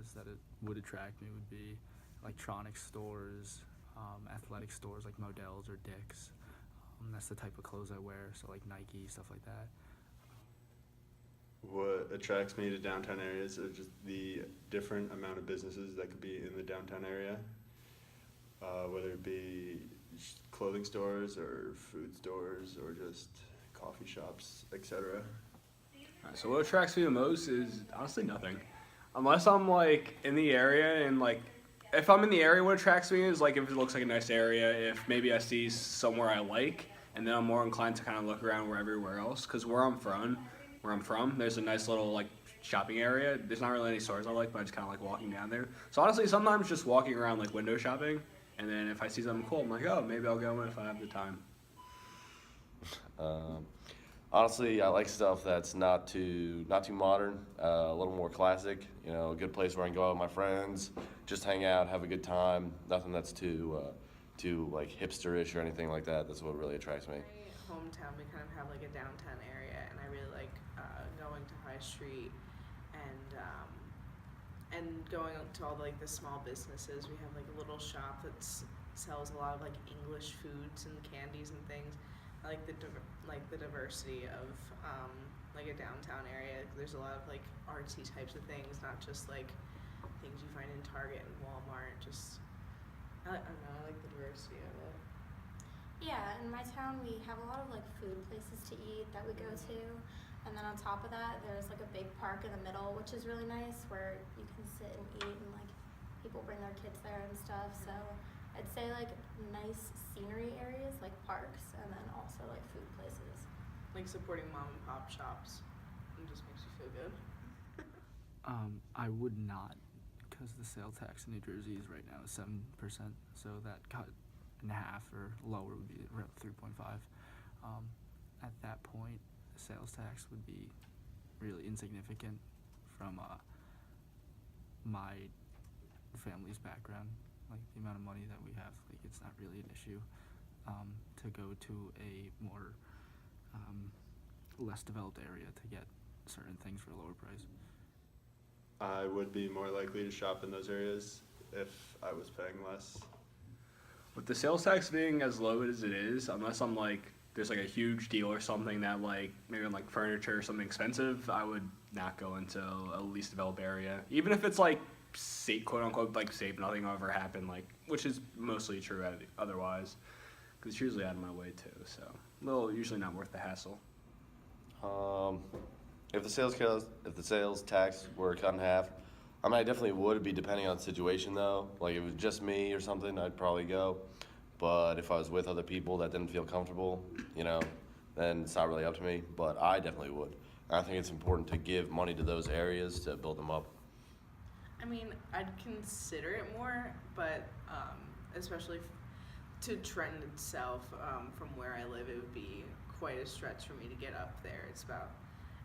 areas that it would attract me would be electronics stores, athletic stores like Modell's or Dick's. That's the type of clothes I wear, so like Nike, stuff like that. What attracts me to downtown areas are just the different amount of businesses that could be in the downtown area, whether it be clothing stores or food stores or just coffee shops, etc. Alright, so what attracts me the most is honestly nothing. Unless I'm like in the area and like if I'm in the area, what attracts me is like if it looks like a nice area, if maybe I see somewhere I like, and then I'm more inclined to kind of look around where everywhere else. Because where I'm from, there's a nice little like shopping area. There's not really any stores I like, but I just kind of like walking down there. So honestly, sometimes just walking around like window shopping, and then if I see something cool, I'm like, oh, maybe I'll go in if I have the time. Um, Honestly, I like stuff that's not too modern, a little more classic. You know, a good place where I can go out with my friends, just hang out, have a good time. Nothing that's too like hipsterish or anything like that. That's what really attracts me. My hometown, we kind of have like a downtown area, and I really like going to High Street and going to all like the small businesses. We have like a little shop that sells a lot of like English foods and candies and things. I like the diversity of like a downtown area. There's a lot of like artsy types of things, not just like things you find in Target and Walmart. Just I don't know. I like the diversity of it. Yeah, in my town we have a lot of like food places to eat that we go to, and then on top of that there's like a big park in the middle, which is really nice, where you can sit and eat and like people bring their kids there and stuff. So I'd say like nice scenery areas like parks, and then also like food places. Like supporting mom and pop shops. It just makes you feel good. I would not, because the sales tax in New Jersey is right now 7%, so that cut in half or lower would be around 3.5. At that point, the sales tax would be really insignificant from my family's background. Like the amount of money that we have, like it's not really an issue to go to a more less developed area to get certain things for a lower price. I would be more likely to shop in those areas if I was paying less. With the sales tax being as low as it is, unless I'm like there's like a huge deal or something that like maybe on like furniture or something expensive, I would not go into a least developed area, even if it's like safe, quote unquote, like safe, nothing will ever happen, like which is mostly true otherwise, because it's usually out of my way too. So usually not worth the hassle. If the sales tax were cut in half, I mean, I definitely would be depending on the situation though. Like if it was just me or something, I'd probably go. But if I was with other people that didn't feel comfortable, you know, then it's not really up to me. But I definitely would. And I think it's important to give money to those areas to build them up. I mean, I'd consider it more, but especially to Trenton itself, from where I live, it would be quite a stretch for me to get up there. It's about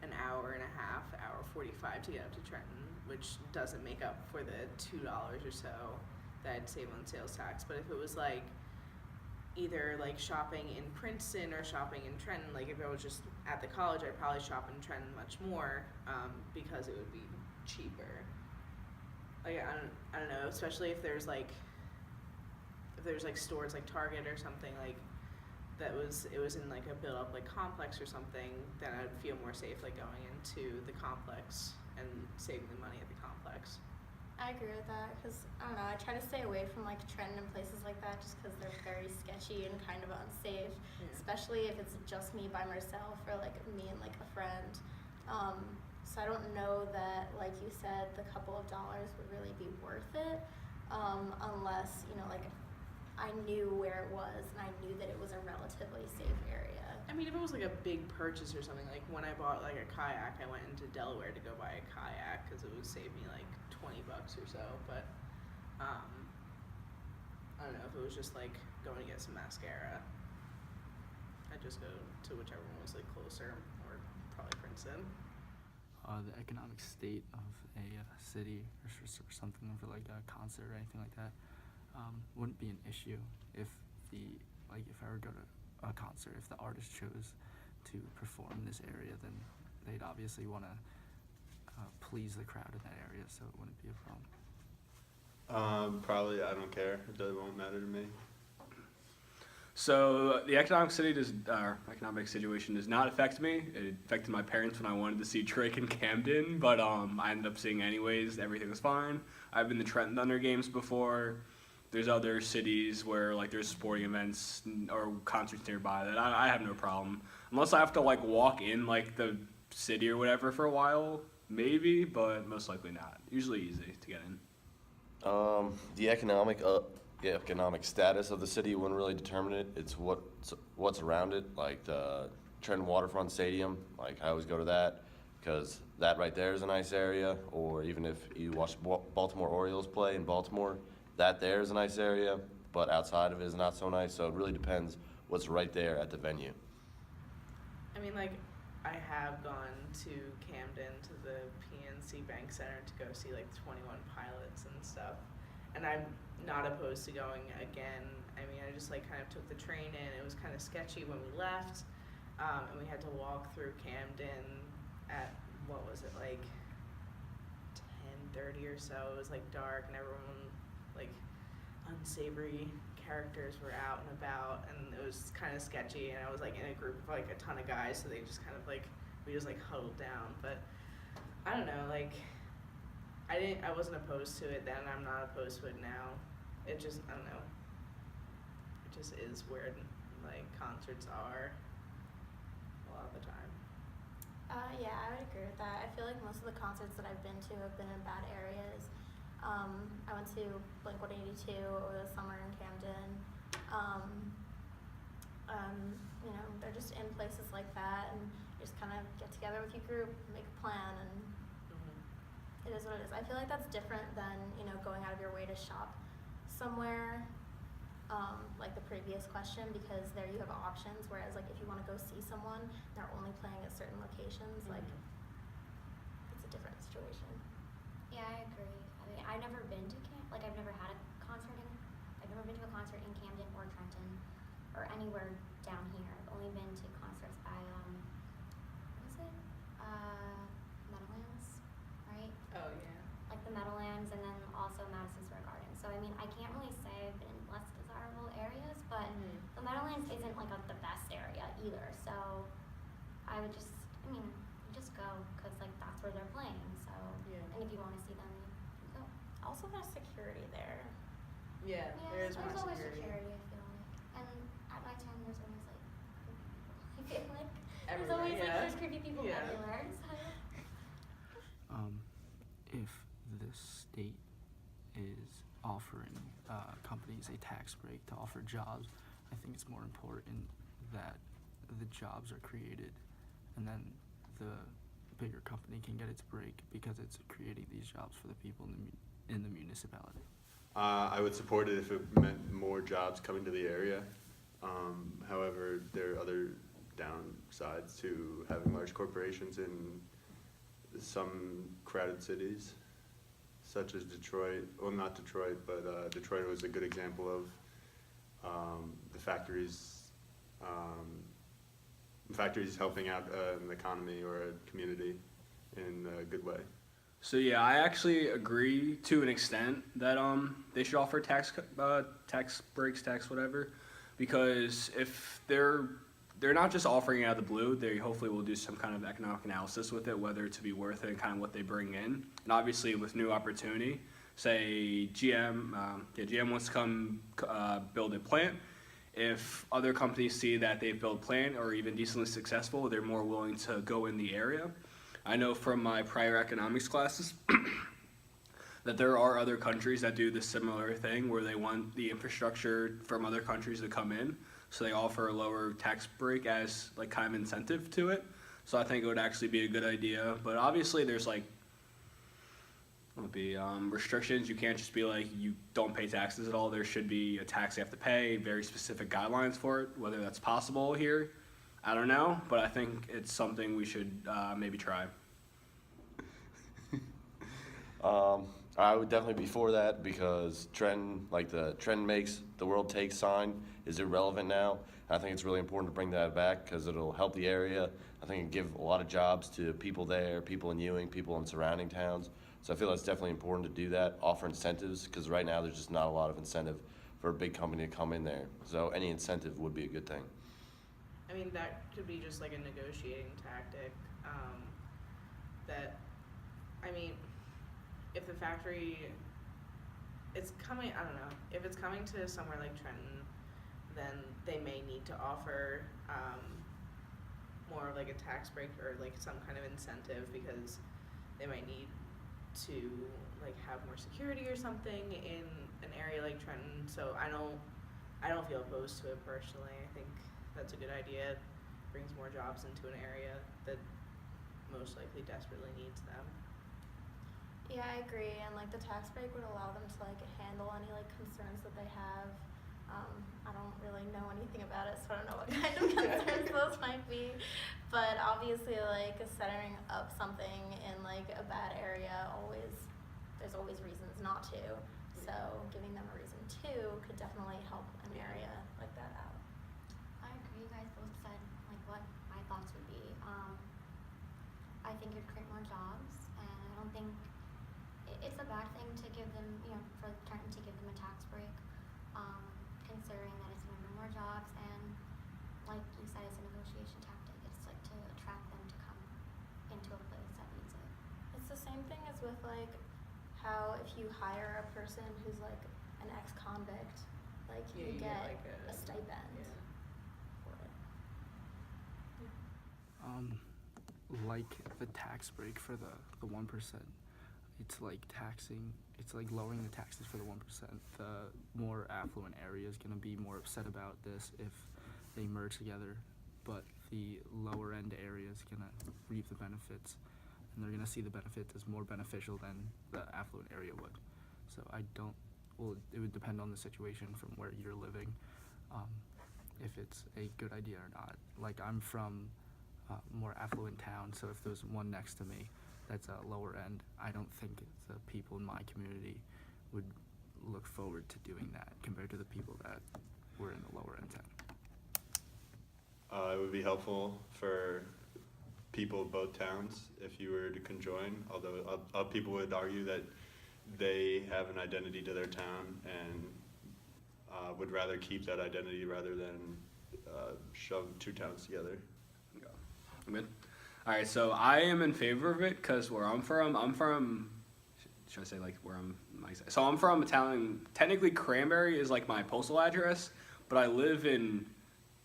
an hour and a half, hour 45 to get up to Trenton, which doesn't make up for the $2 or so that I'd save on sales tax. But if it was like either like shopping in Princeton or shopping in Trenton, like if I was just at the college, I'd probably shop in Trenton much more because it would be cheaper. Like I don't know, especially if there's like stores like Target or something like it was in like a built up like complex or something, then I'd feel more safe like going into the complex and saving the money at the complex. I agree with that, because I don't know, I try to stay away from like Trenton and places like that just because they're very sketchy and kind of unsafe, especially if it's just me by myself or like me and like a friend. So I don't know that, like you said, the couple of dollars would really be worth it, unless, you know, like I knew where it was and I knew that it was a relatively safe area. I mean, if it was like a big purchase or something, like when I bought like a kayak, I went into Delaware to go buy a kayak because it would save me like $20 or so. But I don't know, if it was just like going to get some mascara, I'd just go to whichever one was like closer, or probably Princeton. The economic state of a city or something for like a concert or anything like that wouldn't be an issue if if I were to go to a concert, if the artist chose to perform in this area, then they'd obviously want to please the crowd in that area, so it wouldn't be a problem. Probably I don't care. It really won't matter to me. So the economic situation does not affect me. It affected my parents when I wanted to see Drake and Camden, but I ended up seeing anyways. Everything was fine. I've been to Trenton Thunder games before. There's other cities where like there's sporting events or concerts nearby that I have no problem. Unless I have to like walk in like the city or whatever for a while, maybe, but most likely not. Usually easy to get in. The economic status of the city wouldn't really determine it. It's what's around it, like the Trenton Waterfront Stadium. Like I always go to that because that right there is a nice area. Or even if you watch Baltimore Orioles play in Baltimore, that there is a nice area, but outside of it is not so nice. So it really depends what's right there at the venue. I mean, like, I have gone to Camden to the PNC Bank Center to go see like 21 Pilots and stuff, and I'm not opposed to going again. I mean, I just like kind of took the train in. It was kind of sketchy when we left, and we had to walk through Camden at what was it, like 10:30 or so. It was like dark, and everyone, like, unsavory characters were out and about, and it was kind of sketchy. And I was like in a group of like a ton of guys, so they just kind of like, we just like huddled down. But I don't know, like, I wasn't opposed to it then. I'm not opposed to it now. It just, I don't know, it just is where like concerts are a lot of the time. Yeah, I would agree with that. I feel like most of the concerts that I've been to have been in bad areas. I went to Blink-182 over the summer in Camden. You know, they're just in places like that, and you just kind of get together with your group, make a plan, and it is what it is. I feel like that's different than, you know, going out of your way to shop somewhere, like the previous question, because there you have options, whereas like if you want to go see someone, they're only playing at certain locations, like it's a different situation. Yeah, I agree. I mean, I've never been to I've never had a concert I've never been to a concert in Camden or Trenton or anywhere down here. I've only been to concerts by, what was it? Meadowlands, right? Oh yeah. Like the Meadowlands, and then also Madison Square Garden. So I mean, I can't really say I've been in less desirable areas, but the Meadowlands isn't like the best area either. So I would just, I mean, you just go because like that's where they're playing. So Yeah. and if you want to see them, you go. Also, there's security there. Yeah, there is more there's always security. security. I feel like, and at my time, there's always like creepy people. I feel like there's Everywhere, always yeah. like there's creepy people Yeah. everywhere. So. If the state is offering companies a tax break to offer jobs, I think it's more important that the jobs are created, and then the bigger company can get its break because it's creating these jobs for the people in the municipality. I would support it if it meant more jobs coming to the area. However, there are other downsides to having large corporations in some crowded cities, such as Detroit. Well, not Detroit, but Detroit was a good example of the factories helping out an economy or a community in a good way. So yeah, I actually agree to an extent that they should offer tax breaks, tax whatever, because if they're not just offering it out of the blue, they hopefully will do some kind of economic analysis with it, whether to be worth it and kind of what they bring in, and obviously with new opportunity, say GM wants to come build a plant. If other companies see that they've built a plant or even decently successful, they're more willing to go in the area. I know from my prior economics classes that there are other countries that do the similar thing where they want the infrastructure from other countries to come in, so they offer a lower tax break as like kind of incentive to it. So I think it would actually be a good idea, but obviously there's like restrictions. You can't just be like you don't pay taxes at all. There should be a tax you have to pay, very specific guidelines for it. Whether that's possible here, I don't know, but I think it's something we should maybe try. I would definitely be for that because trend, like the trend makes the world takes sign is irrelevant now. I think it's really important to bring that back because it'll help the area. I think it give a lot of jobs to people there, people in Ewing, people in surrounding towns. So I feel that's definitely important to do that, offer incentives because right now there's just not a lot of incentive for a big company to come in there. So any incentive would be a good thing. I mean, that could be just like a negotiating tactic. That, I mean, if the factory, it's coming, I don't know, if it's coming to somewhere like Trenton, then they may need to offer more of like a tax break or like some kind of incentive because they might need to like have more security or something in an area like Trenton. So I don't feel opposed to it personally. I think that's a good idea. It brings more jobs into an area that most likely desperately needs them. Yeah, I agree, and like the tax break would allow them to like handle any like concerns that they have. I don't really know anything about it, so I don't know what kind of concerns those might be. But obviously, like setting up something in like a bad area, there's always reasons not to. So giving them a reason to could definitely help an area like that out. I agree. You guys both said like what my thoughts would be. I think it'd create more jobs, and I don't think it's a bad thing to give them, for Trenton to give them a tax break, considering that it's going to bring more jobs, and like you said, it's a negotiation tactic. It's like to attract them to come into a place that needs it. It's the same thing as with like how if you hire a person who's like an ex-convict, like Yeah, you you get get, like, a stipend yeah. for it. Like the tax break for the 1%, it's like lowering the taxes for the 1%. The more affluent area is going to be more upset about this if they merge together, but the lower end area is going to reap the benefits, and they're going to see the benefits as more beneficial than the affluent area would. So it would depend on the situation from where you're living, if it's a good idea or not. Like I'm from more affluent town, so if there's one next to me that's a lower end, I don't think the people in my community would look forward to doing that compared to the people that were in the lower end town. It would be helpful for people of both towns if you were to conjoin, although people would argue that they have an identity to their town and would rather keep that identity rather than shove two towns together. I'm good. All right, so I am in favor of it because where I'm from. Should I say like where I'm? So I'm from a town. Technically, Cranberry is like my postal address, but I live in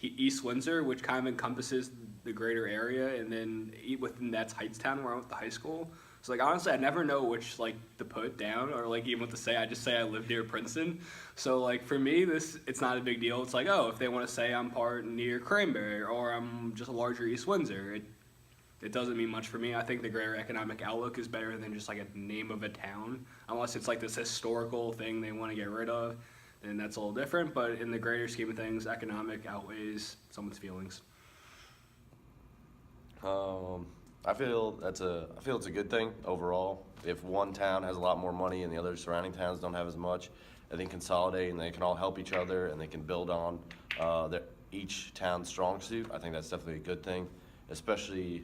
East Windsor, which kind of encompasses the greater area, and then within that's Heightstown, where I went to high school. So like honestly, I never know which like to put down or like even what to say. I just say I live near Princeton. So like for me, it's not a big deal. It's like, oh, if they want to say I'm part near Cranberry or I'm just a larger East Windsor, it doesn't mean much for me. I think the greater economic outlook is better than just like a name of a town, unless it's like this historical thing they want to get rid of, then that's a little different. But in the greater scheme of things, economic outweighs someone's feelings. I feel it's a good thing overall. If one town has a lot more money and the other surrounding towns don't have as much, I think consolidate and they can all help each other and they can build on each town's strong suit. I think that's definitely a good thing, especially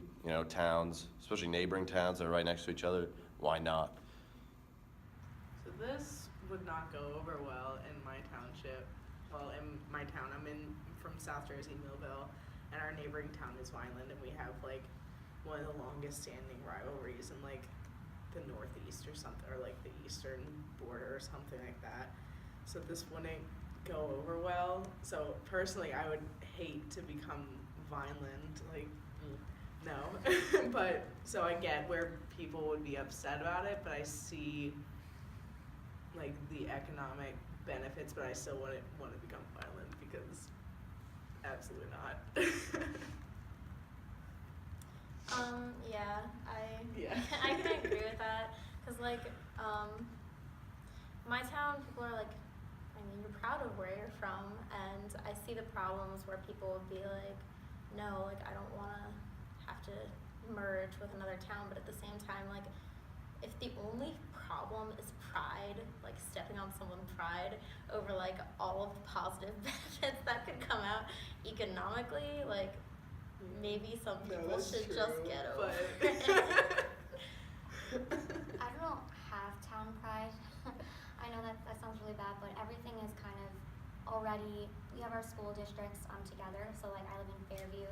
towns, especially neighboring towns that are right next to each other. Why not? So this would not go over well in my township. Well, in my town, I'm from South Jersey, Millville, and our neighboring town is Vineland, and we have like one of the longest standing rivalries in like the Northeast or something, or like the eastern border or something like that. So this wouldn't go over well. So personally, I would hate to become Vineland, like no. But so I get where people would be upset about it, but I see like the economic benefits, but I still wouldn't want to become Vineland because absolutely not. Yeah, I can agree with that, because like, my town, people are like, I mean, you're proud of where you're from, and I see the problems where people would be like, no, like, I don't want to have to merge with another town, but at the same time, like, if the only problem is pride, like stepping on someone's pride over like all of the positive benefits that could come out economically, like maybe some No, people that's should true, just get over but- it. I don't have town pride. I know that sounds really bad, but everything is kind of already, we have our school districts together. So like I live in Fairview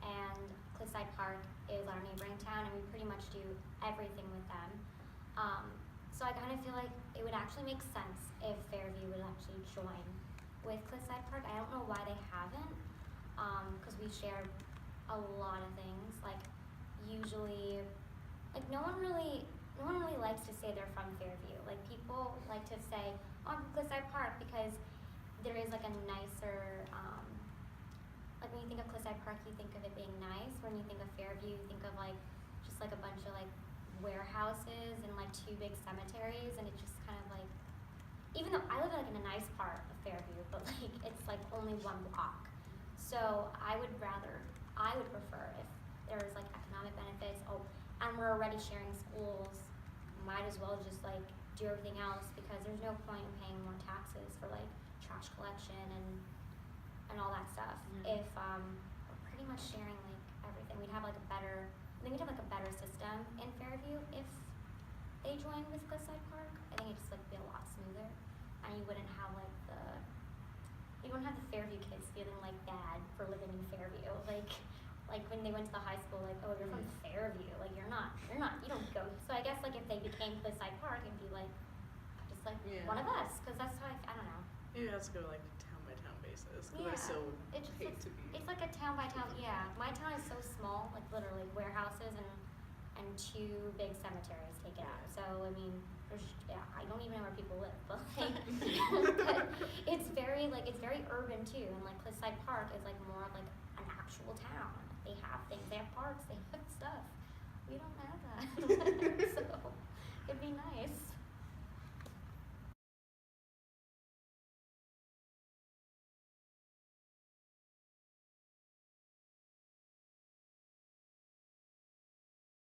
and Cliffside Park is our neighboring town, and we pretty much do everything with them. So I kind of feel like it would actually make sense if Fairview would actually join with Cliffside Park. I don't know why they haven't, because we share a lot of things. Like usually, like no one really likes to say they're from Fairview. Like people like to say, oh, I'm from Cliffside Park, because there is like a nicer, like when you think of Cliffside Park, you think of it being nice. When you think of Fairview, you think of like just like a bunch of like warehouses and like 2 big cemeteries, and it's just kind of like, even though I live like in a nice part of Fairview, but like it's like only 1 block. So I would prefer if there was like economic benefits. Oh, and we're already sharing schools, might as well just like do everything else, because there's no point in paying more taxes for like trash collection and all that stuff. Mhm. If we're pretty much sharing like everything, we'd have like a better, I think we'd have like a better system in Fairview if they joined with Cliffside Park. I think it'd just like be a lot smoother, and you wouldn't have like you don't have the Fairview kids feeling like bad for living in Fairview. Like when they went to the high school, like, oh, you're from Fairview, like you don't go. So I guess like if they became Cliffside Park, it'd be like just like Yeah. one of us, because that's how I don't know. Maybe it has to go like town by town basis. Because I Yeah. still It's hate to be. It's like a town by town. Yeah, my town is so small, like literally warehouses and 2 big cemeteries take it out. So I mean, I don't even know where people live, but like, but it's very urban too. And like Cliffside Park is like more of like an actual town. They have things, they have parks, they have stuff. We don't have that.